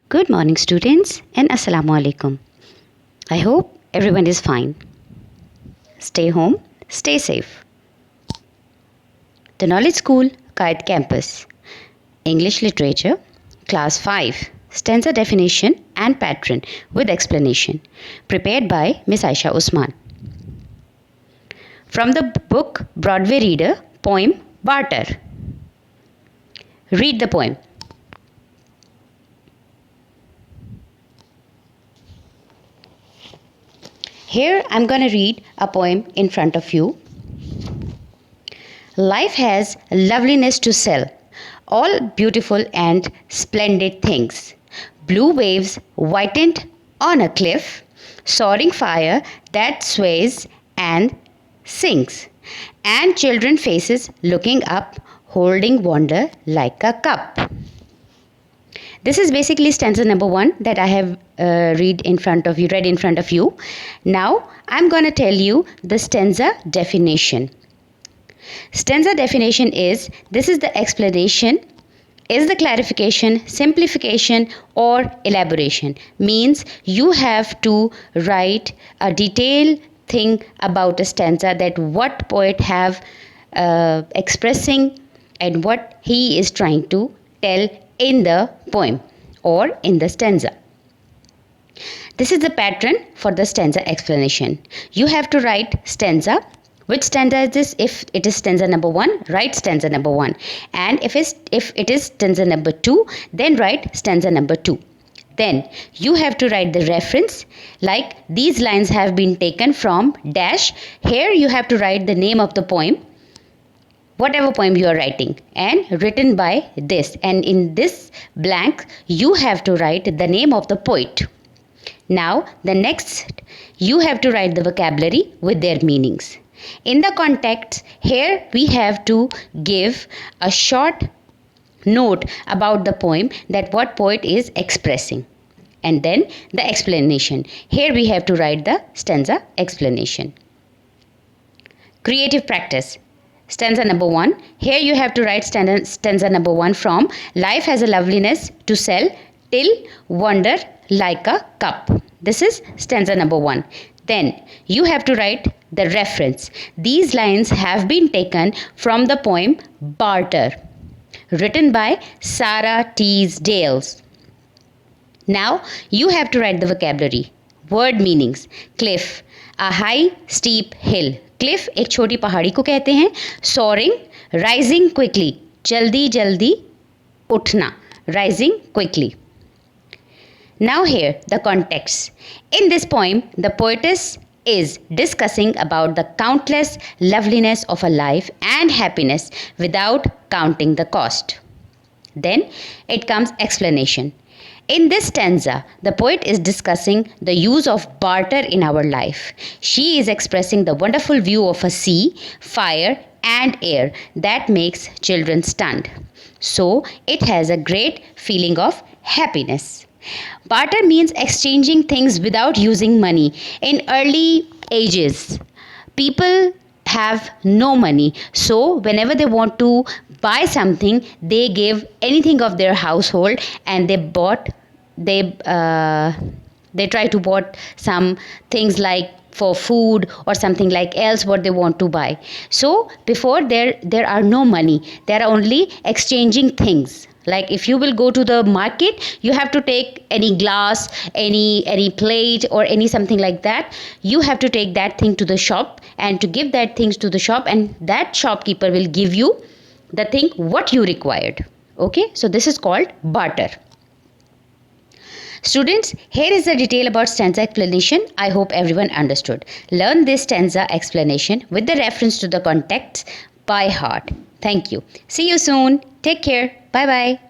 Good morning, students, and Assalamu alaikum. I hope everyone is fine. Stay home, stay safe. The Knowledge School, Kayat Campus, English Literature, Class 5, Stanza Definition and Pattern with Explanation, prepared by Miss Aisha Usman. From the book Broadway Reader, poem Barter. Read the poem. Here I'm going to read a poem in front of you. Life has loveliness to sell, all beautiful and splendid things. Blue waves whitened on a cliff, soaring fire that sways and sings, and children faces looking up, holding wonder like a cup. This is basically stanza number 1 that I have read in front of you. Now I'm going to tell you the stanza definition. Stanza definition is, this is the explanation, is the clarification, simplification or elaboration. Means you have to write a detailed thing about a stanza, that what poet have expressing and what he is trying to tell in the poem or in the stanza. This is the pattern for the stanza explanation. You have to write stanza. Which stanza is this? If it is stanza number 1, write stanza number 1. And if it is stanza number 2, then write stanza number 2. Then you have to write the reference, like these lines have been taken from dash. Here you have to write the name of the poem, whatever poem you are writing, and written by this. And in this blank, you have to write the name of the poet. Now, the next, you have to write the vocabulary with their meanings. In the context, here we have to give a short note about the poem, that what poet is expressing. And then the explanation. Here we have to write the stanza explanation. Creative practice. Stanza number 1. Here you have to write stanza number 1 from life has a loveliness to sell till wonder like a cup. This is stanza number 1. Then you have to write the reference. These lines have been taken from the poem Barter, written by Sarah Teasdale. Now you have to write the vocabulary. Word meanings. Cliff, a high steep hill. Cliff एक छोटी पहाड़ी को कहते हैं. Soaring, rising quickly. जल्दी जल्दी उठना. Rising quickly. Now here the context. In this poem, the poetess is discussing about the countless loveliness of a life and happiness without counting the cost. Then it comes explanation. In this stanza, the poet is discussing the use of barter in our life. She is expressing the wonderful view of a sea, fire and air that makes children stunned. So it has a great feeling of happiness. Barter means exchanging things without using money. In early ages, people have no money, so whenever they want to buy something, they give anything of their household, and they try to bought some things like for food or something like else what they want to buy. So before, there are no money, there are only exchanging things. Like if you will go to the market, you have to take any glass, any plate or any something like that. You have to take that thing to the shop and to give that things to the shop, and that shopkeeper will give you the thing what you required. Okay, so this is called barter. Students, here is the detail about stanza explanation. I hope everyone understood. Learn this stanza explanation with the reference to the context by heart. Thank you. See you soon. Take care. Bye bye.